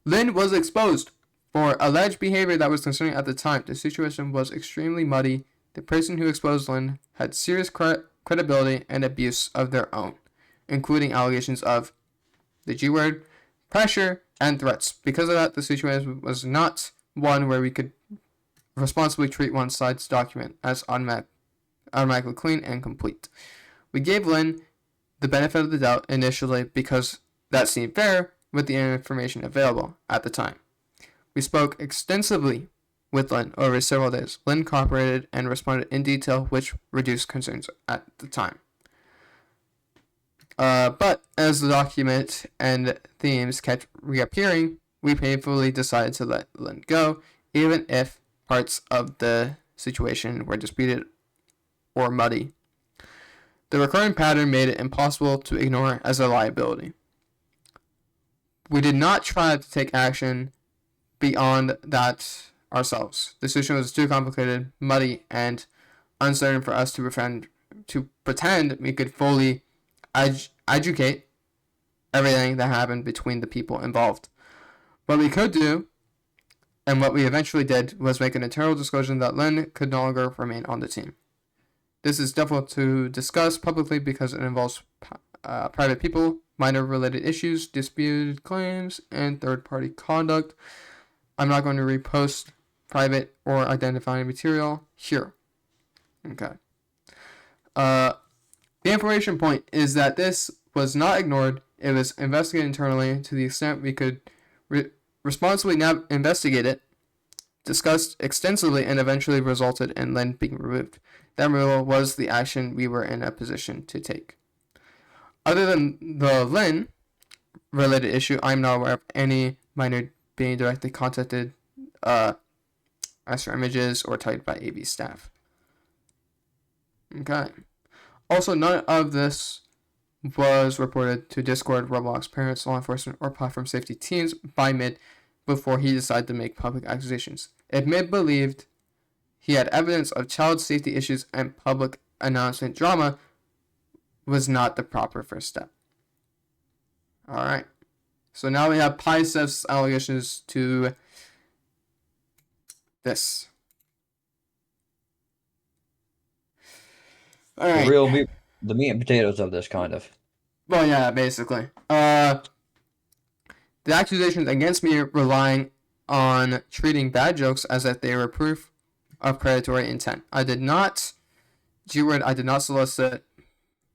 Lin was exposed For alleged behavior that was concerning at the time, the situation was extremely muddy. The person who exposed Lynn had serious credibility and abuse of their own, including allegations of the G word, pressure, and threats. Because of that, the situation was not one where we could responsibly treat one side's document as automatically clean and complete. We gave Lynn the benefit of the doubt initially because that seemed fair with the information available at the time. We spoke extensively with Lynn over several days. Lynn cooperated and responded in detail, which reduced concerns at the time. But as the document and themes kept reappearing, we painfully decided to let Lynn go, even if parts of the situation were disputed or muddy. The recurring pattern made it impossible to ignore as a liability. We did not try to take action beyond that ourselves. The situation was too complicated, muddy, and uncertain for us to pretend we could fully educate everything that happened between the people involved. What we could do, and what we eventually did, was make an internal disclosure that Lynn could no longer remain on the team. This is difficult to discuss publicly because it involves private people, minor related issues, disputed claims, and third-party conduct. I'm not going to repost private or identifying material here. Okay. The information point is that this was not ignored. It was investigated internally to the extent we could responsibly investigate it, discussed extensively, and eventually resulted in Lynn being removed. That removal was the action we were in a position to take. Other than the Lynn related issue, I'm not aware of any minor being directly contacted as for images or typed by AV staff. Okay. Also, none of this was reported to Discord, Roblox, parents, law enforcement, or platform safety teams by Mid before he decided to make public accusations. If Mid believed he had evidence of child safety issues and public announcement drama, was not the proper first step. Alright. So now we have Pisef's allegations to this. Alright. The meat and potatoes of this, kind of. Well, yeah, basically. The accusations against me relying on treating bad jokes as if they were proof of predatory intent. I did not solicit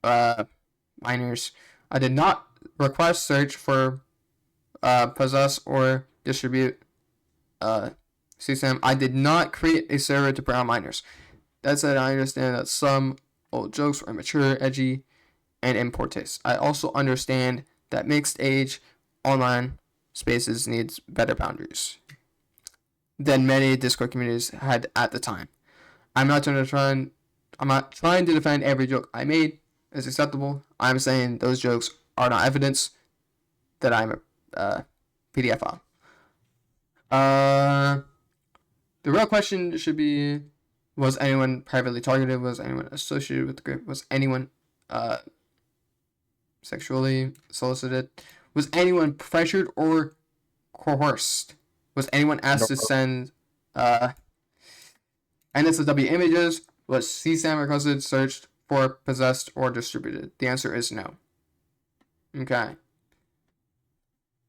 minors. I did not request search for possess or distribute CSAM. I did not create a server to prey on minors. That said, I understand that some old jokes were immature, edgy, and in poor taste. I also understand that mixed age online spaces needs better boundaries than many Discord communities had at the time. I'm not trying to defend every joke I made as acceptable. I'm saying those jokes are not evidence that I'm a PDF file. The real question should be, was anyone privately targeted? Was anyone associated with the group? Was anyone sexually solicited? Was anyone pressured or coerced? Was anyone asked to send NSFW images? Was CSAM requested, searched for, possessed, or distributed? The answer is no. Okay.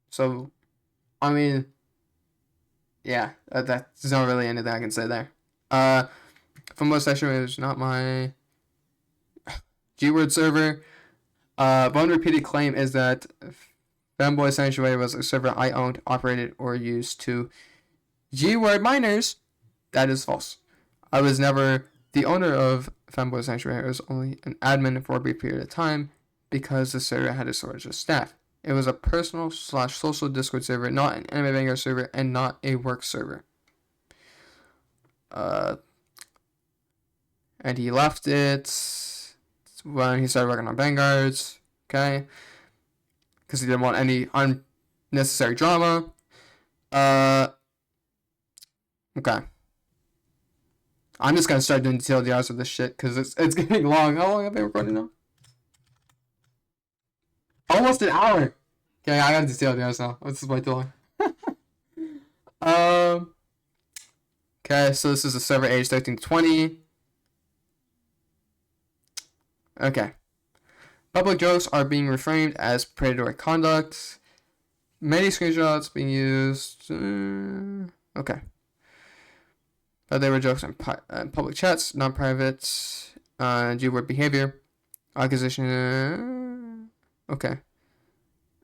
So, I mean, yeah, that's not really anything I can say there. Fumbo session is not my G-word server. One repeated claim is that Fanboy Sanctuary was a server I owned, operated, or used to G-word minors. That is false. I was never the owner of Fanboy Sanctuary. I was only an admin for a brief period of time because the server had a shortage of staff. It was a personal/social Discord server, not an anime Vanguards server, and not a work server. And he left it when he started working on Vanguards, okay? Because he didn't want any unnecessary drama. Okay. I'm just gonna start doing TLDRs of this shit because it's getting long. How long have I been recording now? Almost an hour. Okay, I gotta do TLDRs now. This is way too long. Um. Okay, so this is a server age 13 to 20. Okay. Public jokes are being reframed as predatory conduct. Many screenshots being used. Okay. But they were jokes in public chats, not private. G-word behavior. Acquisition. Okay.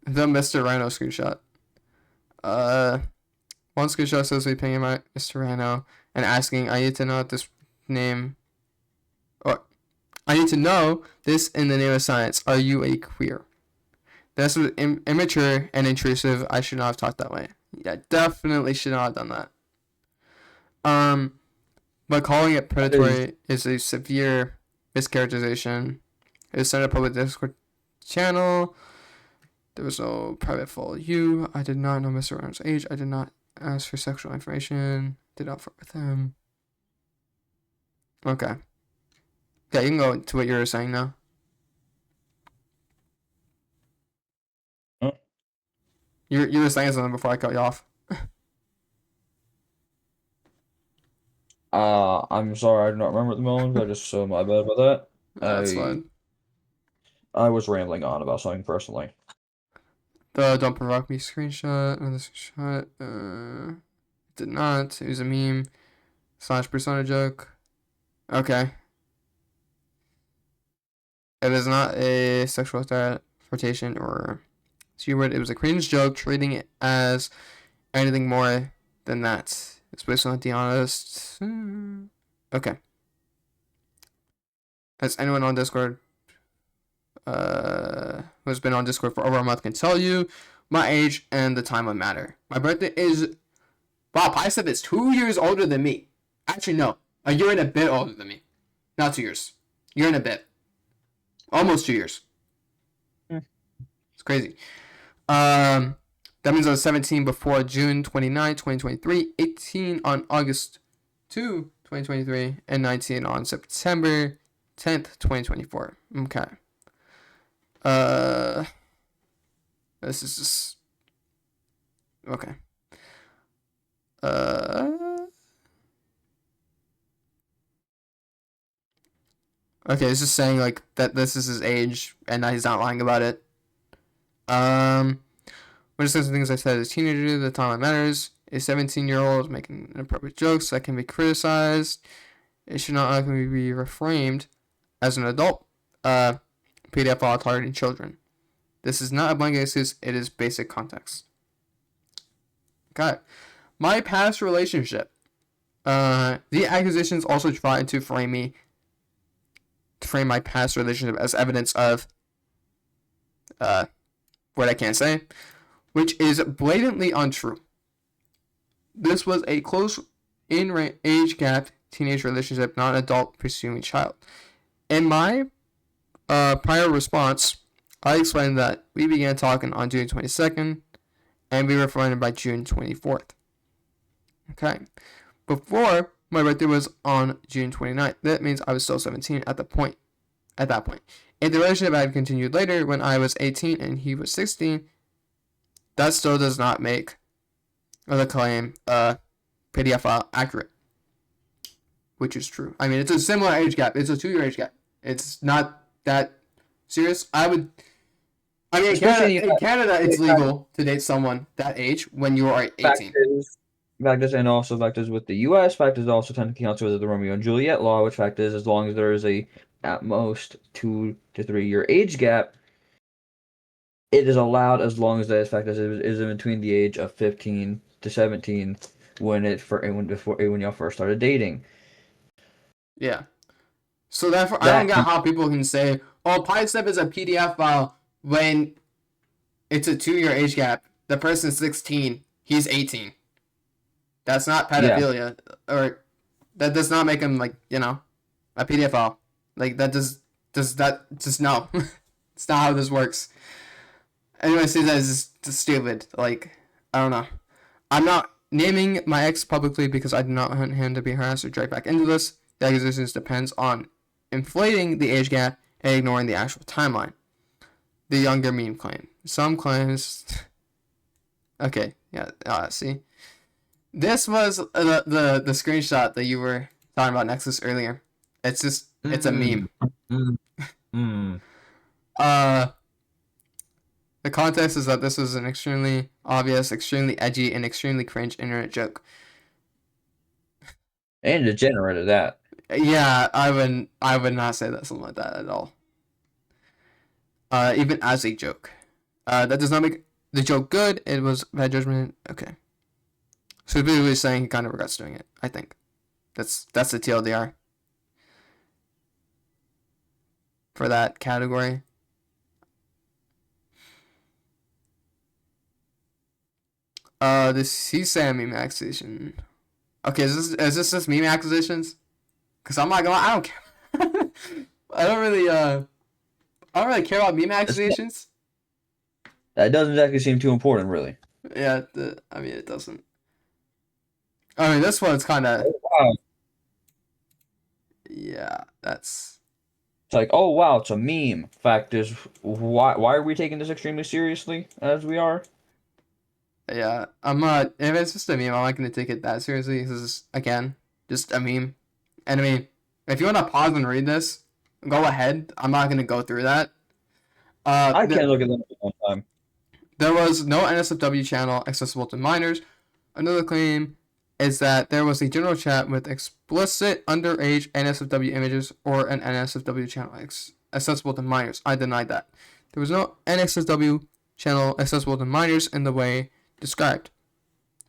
The Mr. Rhino screenshot. One screenshot says we pinging my Mr. Rhino and asking, I need to know this name. Or, I need to know this in the name of science. Are you a queer? This was immature and intrusive. I should not have talked that way. Yeah, definitely should not have done that. But calling it predatory is a severe mischaracterization. It was sent to a public Discord channel. There was no private follow you. I did not know Mr. Ryan's age. I did not ask for sexual information. Did not fuck with him. Okay. Okay, you can go to what you were saying now. Huh? You were saying something before I cut you off. I'm sorry, I do not remember at the moment. I just my bad about that. That's fine. I was rambling on about something personally. The don't provoke me screenshot. Another screenshot. Did not. It was a meme / persona joke. Okay. It is not a sexual flirtation or C-word. It was a cringe joke, treating it as anything more than that. It's based on the honest. Okay. As anyone on Discord who has been on Discord for over a month can tell you, my age and the time of matter. My birthday is... Wow, Picep is 2 years older than me. Actually, no. A year and a bit older than me. Not 2 years. Year and a bit. Almost 2 years. It's crazy. That means I was 17 before June 29, 2023, 18 on August 2, 2023, and 19 on September 10th, 2024. Okay. This is just... Okay. Okay, it's just saying, like, that this is his age, and that he's not lying about it. When it says the things I said as a teenager, the time that matters. A 17-year-old making inappropriate jokes that can be criticized. It should not likely be reframed as an adult PDF file targeting children. This is not a blanket excuse, it is basic context. Okay. My past relationship. The accusations also tried to frame my past relationship as evidence of what I can't say, which is blatantly untrue. This was a close age gap teenage relationship, not an adult pursuing child. In my prior response, I explained that we began talking on June 22nd, and we were friended by June 24th. Okay. Before, my birthday was on June 29th. That means I was still 17 at that point. If the relationship had continued later when I was 18 and he was 16, that still does not make the claim PDF file accurate. Which is true. I mean, it's a similar age gap. It's a 2-year age gap. It's not that serious. In Canada, it's legal to date someone that age when you are 18. And also fact is with the U.S. fact is also technically counts with the Romeo and Juliet law, which fact is as long as there is a at most 2 to 3 year age gap, it is allowed as long as that fact is in between the age of 15 to 17 when y'all first started dating. Yeah. So therefore, I don't get how people can say, "Oh, PyStep is a PDF file" when it's a 2-year age gap. The person's 16, he's 18. That's not pedophilia, or that does not make him a PDF file. Like that does that just no. It's not how this works. Anyone says that is just stupid. Like, I don't know. I'm not naming my ex publicly because I do not want him to be harassed or dragged back into this. The accusations depends on inflating the age gap and ignoring the actual timeline. The younger meme claim. Some claims... Okay, yeah, see? This was the screenshot that you were talking about Nexus earlier. It's a Mm, meme. mm, mm. Uh, the context is that this was an extremely obvious, extremely edgy, and extremely cringe internet joke. And degenerate at that. Yeah, I would not say that something like that at all. Even as a joke. That does not make the joke good. It was bad judgment. Okay. So basically saying he kind of regrets doing it. I think that's the TLDR for that category. The CSAM meme acquisition. Okay, is this just meme acquisitions? Cause I'm not gonna. I don't care. I don't really care about meme accusations. That doesn't actually seem too important, really. Yeah, I mean it doesn't. I mean this one's kind of. Oh, wow. Yeah, that's. It's like, oh wow, it's a meme. Fact is, why are we taking this extremely seriously as we are? Yeah, I'm not. If it's just a meme, I'm not gonna take it that seriously. This is again just a meme, and I mean, if you want to pause and read this, go ahead. I'm not gonna go through that. I The, can't look at them at one time. there was no NSFW channel accessible to minors. Another claim is that there was a general chat with explicit underage NSFW images or an NSFW channel accessible to minors. I denied that. There was no NSFW channel accessible to minors in the way described.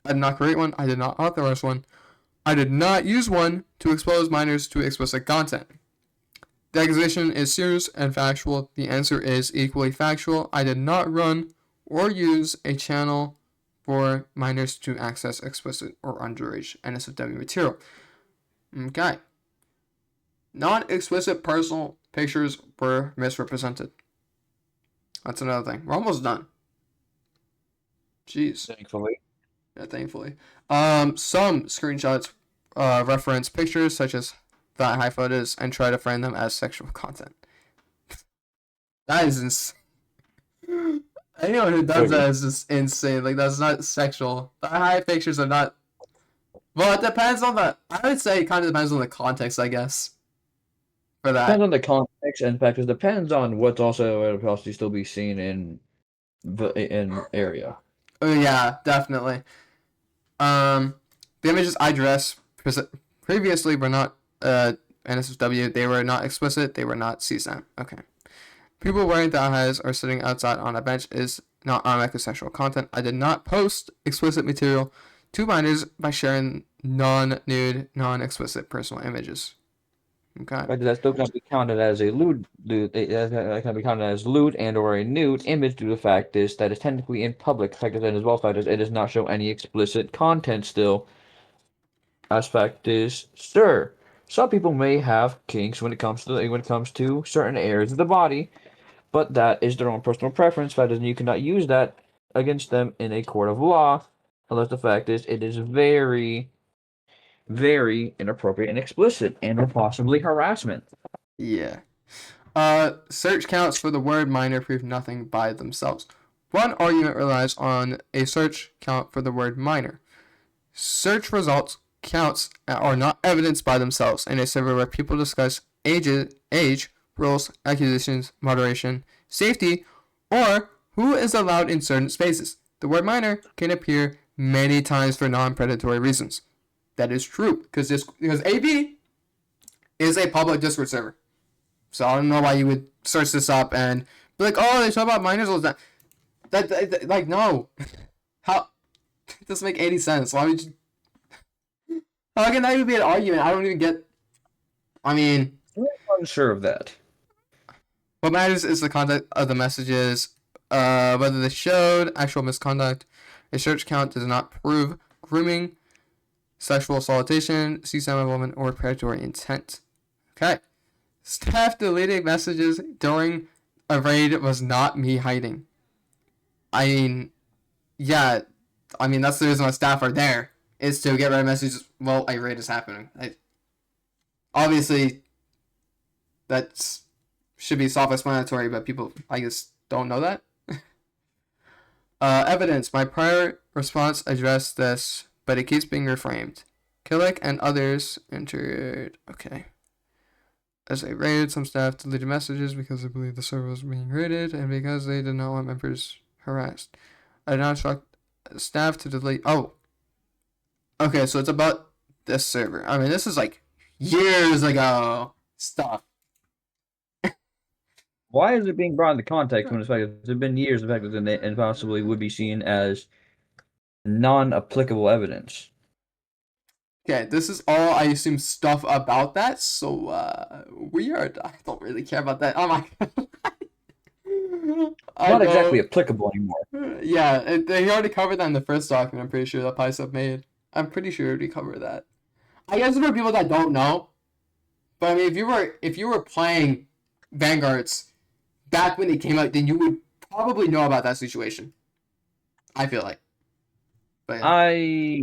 I did not create one. I did not authorize one. I did not use one to expose minors to explicit content. The accusation is serious and factual. The answer is equally factual. I did not run or use a channel for minors to access explicit or underage NSFW material. Okay. Non-explicit personal pictures were misrepresented. That's another thing. We're almost done. Jeez. Thankfully. Yeah, thankfully. Some screenshots reference pictures such as that high photos and try to frame them as sexual content. That is insane. Anyone who does that is just insane. Like that's not sexual. The high pictures are not. Well, it depends on the. I would say it kind of depends on the context, I guess. For Depends that. on the context and factors. Depends on what's also possibly still be seen in the area. Oh yeah, definitely. Um, the images I dressed previously were not NSFW. They were not explicit. They were not CSAM. Okay. People wearing thigh highs or sitting outside on a bench is not automatically sexual content. I did not post explicit material to minors by sharing non-nude, non-explicit personal images. Okay. But that still cannot be counted as a that can be counted as lewd and or a nude image due to the fact is that it's technically in public. Fact is, and as well fact is, it does not show any explicit content still. As fact is, sir, some people may have kinks when it comes to certain areas of the body, but that is their own personal preference. Fact is, you cannot use that against them in a court of law, unless the fact is it is very, very inappropriate and explicit and or possibly harassment. Yeah. Search counts for the word minor prove nothing by themselves. One argument relies on a search count for the word minor. Search results counts are not evidence by themselves in a survey where people discuss age, rules, accusations, moderation, safety, or who is allowed in certain spaces. The word minor can appear many times for non-predatory reasons. That is true because AB is a public Discord server. So I don't know why you would search this up and be like, oh, they talk about minors all the time. Like, no. How? It doesn't make any sense. Why would you? How can that even be an argument? I don't even get. I mean, I'm unsure of that. what matters is the content of the messages, whether they showed actual misconduct. A search count does not prove grooming, sexual assaultation, CSAM involvement, or predatory intent. Okay. Staff deleting messages during a raid was not me hiding. I mean, yeah, I mean that's the reason why staff are there is to get rid of messages while a raid is happening. Obviously, that should be self-explanatory, but people, I guess, don't know that. Evidence. My prior response addressed this but it keeps being reframed. Killick and others entered. Okay. As they raided, some staff deleted messages because they believed the server was being raided and because they did not want members harassed. I did not instruct staff to delete. Oh. Okay, so it's about this server. I mean, this is like years ago stuff. Why is it being brought into context when it's been years of fact that it possibly would be seen as non-applicable evidence? Okay, this is all I assume stuff about that, so weird. I don't really care about that. Oh my god. Not exactly applicable anymore. Yeah, they already covered that in the first document, I'm pretty sure, that Picep made. I'm pretty sure we covered that. I guess for people that don't know, but I mean, if you were playing Vanguards back when it came out, then you would probably know about that situation. I feel like. But yeah.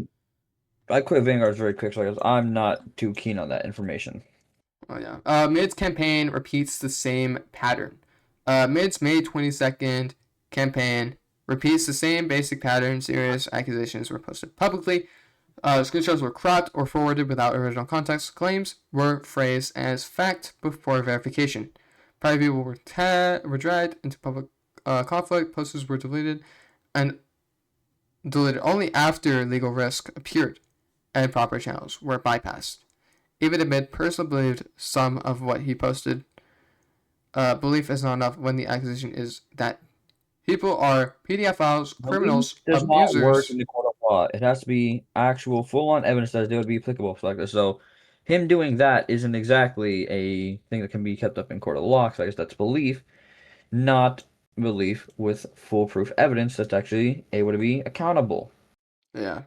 I quit Vanguards very quick, so I'm not too keen on that information. Oh yeah. Mid's campaign repeats the same pattern. Mid's May 22nd campaign repeats the same basic pattern. Serious accusations were posted publicly. Screenshots were cropped or forwarded without original context. Claims were phrased as fact before verification. Private people were dragged into public conflict. Posters were deleted and deleted only after legal risk appeared and proper channels were bypassed. Even admit personally believed some of what he posted. Belief is not enough when the accusation is that people are PDF files, criminals, does abusers. Not work in the court of law. It has to be actual, full-on evidence that they would be applicable like this. So, him doing that isn't exactly a thing that can be kept up in court of law. Because I guess that's belief, not belief with foolproof evidence that's actually able to be accountable. Yeah.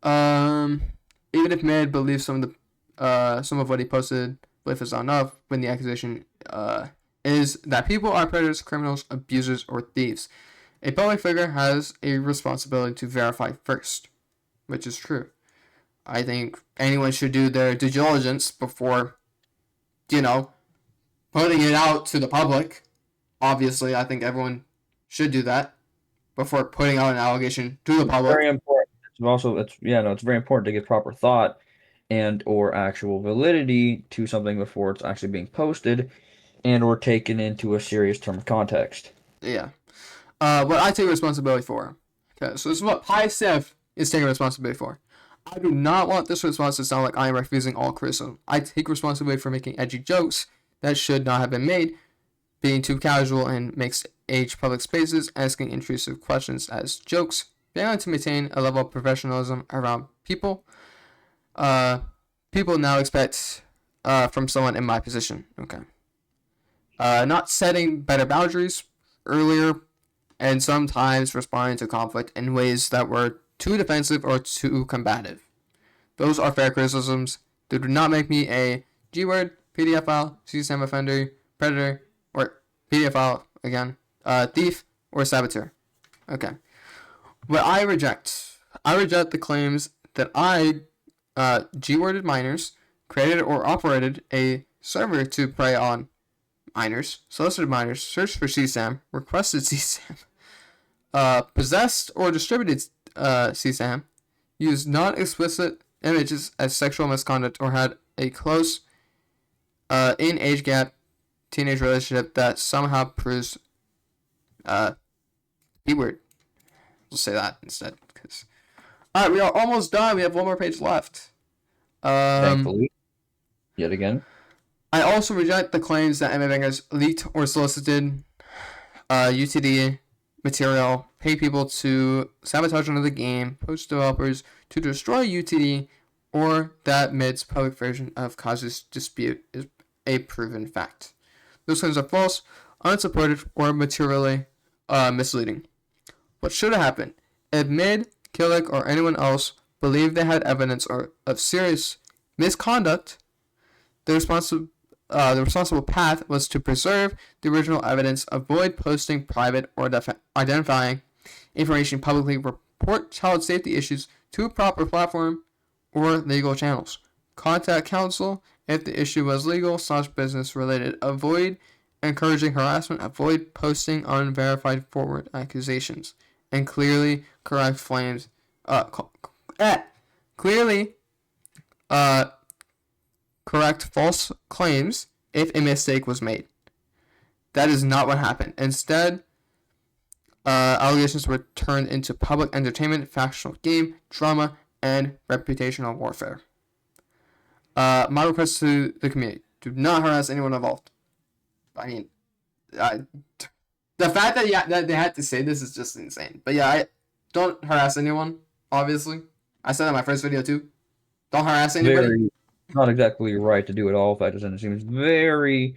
Even if Mid believes some of what he posted, belief is not enough when the accusation is that people are predators, criminals, abusers, or thieves. A public figure has a responsibility to verify first, which is true. I think anyone should do their due diligence before, putting it out to the public. Obviously, I think everyone should do that before putting out an allegation to the public. Very important. It's very important to give proper thought and or actual validity to something before it's actually being posted and or taken into a serious term of context. Yeah. What I take responsibility for. Okay, so this is what PySif is taking responsibility for. I do not want this response to sound like I am refusing all criticism. I take responsibility for making edgy jokes that should not have been made, being too casual in mixed-age public spaces, asking intrusive questions as jokes, failing to maintain a level of professionalism around people. People now expect from someone in my position. Okay. Not setting better boundaries earlier, and sometimes responding to conflict in ways that were too defensive or too combative. Those are fair criticisms. They do not make me a G-word, PDF file, CSAM offender, predator, or PDF file, again, thief, or saboteur. Okay. What I reject the claims that I, G-worded minors, created or operated a server to prey on minors, solicited minors, searched for CSAM, requested CSAM, possessed or distributed CSAM, used non-explicit images as sexual misconduct, or had a close in age gap teenage relationship that somehow proves B-word. We'll say that instead. Alright, we are almost done. We have one more page left. Thankfully. Yet again. I also reject the claims that MMA Vanguards leaked or solicited UTD material, pay people to sabotage another game, post developers to destroy UTD, or that MID's public version of causes dispute is a proven fact. Those claims are false, unsupported, or materially misleading. What should have happened? If MID, Killick, or anyone else believed they had evidence of serious misconduct, the responsible path was to preserve the original evidence, avoid posting private or identifying information publicly, report child safety issues to a proper platform or legal channels, contact counsel if the issue was legal / business related, avoid encouraging harassment, avoid posting unverified forward accusations, and clearly correct claims clearly correct false claims if a mistake was made. That is not what happened. Instead, allegations were turned into public entertainment, factional game, drama, and reputational warfare. My request to the community: do not harass anyone involved. I mean, the fact that they had to say this is just insane. But yeah, don't harass anyone. Obviously, I said that in my first video too. Don't harass anybody. Very not exactly right to do at all factors, and it seems very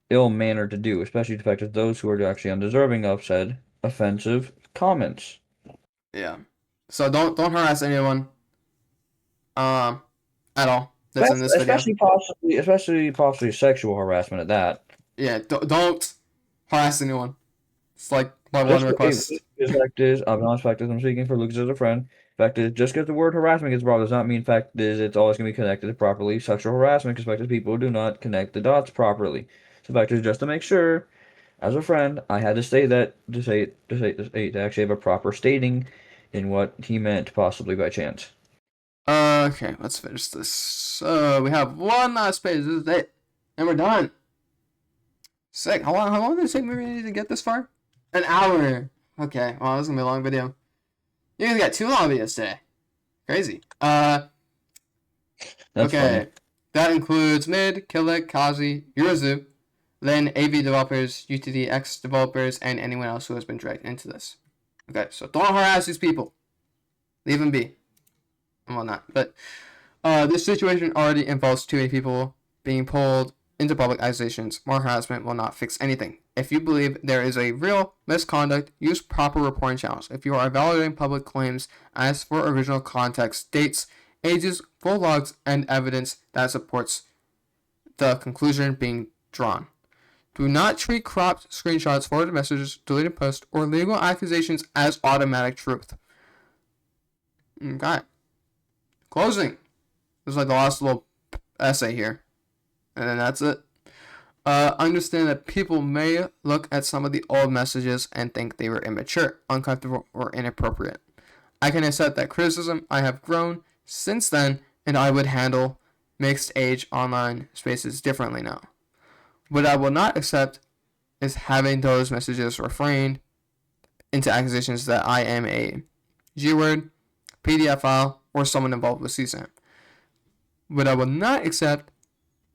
ill-mannered to do, especially the fact that those who are actually undeserving of said offensive comments. Yeah. So don't harass anyone. At all. That's in this video. Especially possibly sexual harassment at that. Yeah. Don't harass anyone. It's like my one request. Fact is, I'll be honest, fact is, I'm speaking for Lucas as a friend. Fact is, just because the word harassment gets brought does not mean fact is it's always going to be connected properly. Sexual harassment, because fact is people do not connect the dots properly. So fact is, just to make sure, as a friend, I had to say that to actually have a proper stating in what he meant, possibly by chance. Okay, let's finish this. We have one last page. This is it, and we're done. Sick. How long did it take me to get this far? An hour. Okay. Well, this is gonna be a long video. You guys got 2 long videos today. Crazy. That's okay. funny. That includes Mid, Killick, Kazi, Yuruzu, then AV developers, UTDX developers, and anyone else who has been dragged into this. Okay, so don't harass these people. Leave them be. Well, not. But this situation already involves too many people being pulled into public accusations. More harassment will not fix anything. If you believe there is a real misconduct, use proper reporting channels. If you are evaluating public claims, ask for original context, dates, ages, full logs, and evidence that supports the conclusion being drawn. Do not treat cropped screenshots, forwarded messages, deleted posts, or legal accusations as automatic truth. Okay. Closing. This is like the last little essay here. And then that's it. Understand that people may look at some of the old messages and think they were immature, uncomfortable, or inappropriate. I can accept that criticism. I have grown since then, and I would handle mixed age online spaces differently now. What I will not accept is having those messages refrained into accusations that I am a G-word, PDF file, or someone involved with CSAM. What I will not accept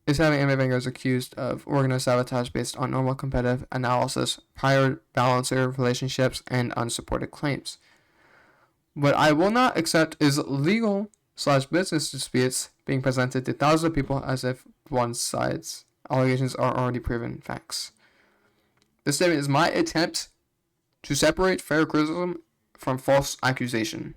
is having anime Vanguards accused of organized sabotage based on normal competitive analysis, prior balancer relationships, and unsupported claims. What I will not accept is legal/business disputes being presented to thousands of people as if one side's allegations are already proven facts. This statement is my attempt to separate fair criticism from false accusation.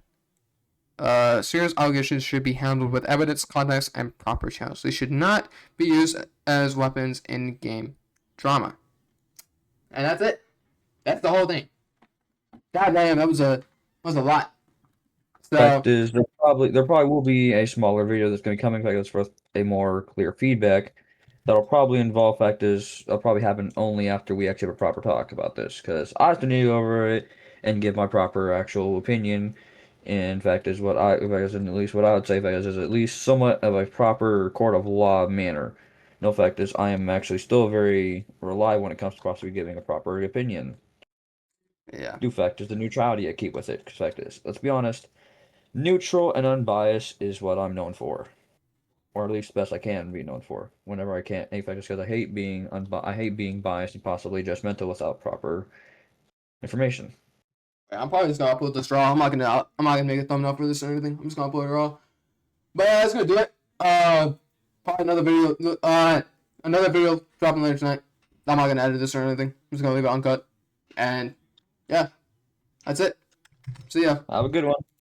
Serious allegations should be handled with evidence, context, and proper channels. They should not be used as weapons in game drama. And that's it. That's the whole thing. God damn, that was a lot. So, Fact is, there probably will be a smaller video that's going to be coming. Fact is, for a more clear feedback, that'll probably involve. Fact is, it'll probably happen only after we actually have a proper talk about this, because I have to need over it and give my proper actual opinion. In fact, is what I, at least what I would say, is at least somewhat of a proper court of law manner. No, fact is, I am actually still very reliable when it comes to possibly giving a proper opinion. yeah. Do fact is the neutrality I keep with it. Because fact is, let's be honest, neutral and unbiased is what I'm known for, or at least the best I can be known for. Whenever I can't, in fact, just because I hate being biased and possibly judgmental without proper information. I'm probably just gonna upload this raw. I'm not gonna make a thumbnail for this or anything. I'm just gonna upload it raw. But yeah, that's gonna do it. Probably another video dropping later tonight. I'm not gonna edit this or anything. I'm just gonna leave it uncut. And yeah, that's it. See ya. Have a good one.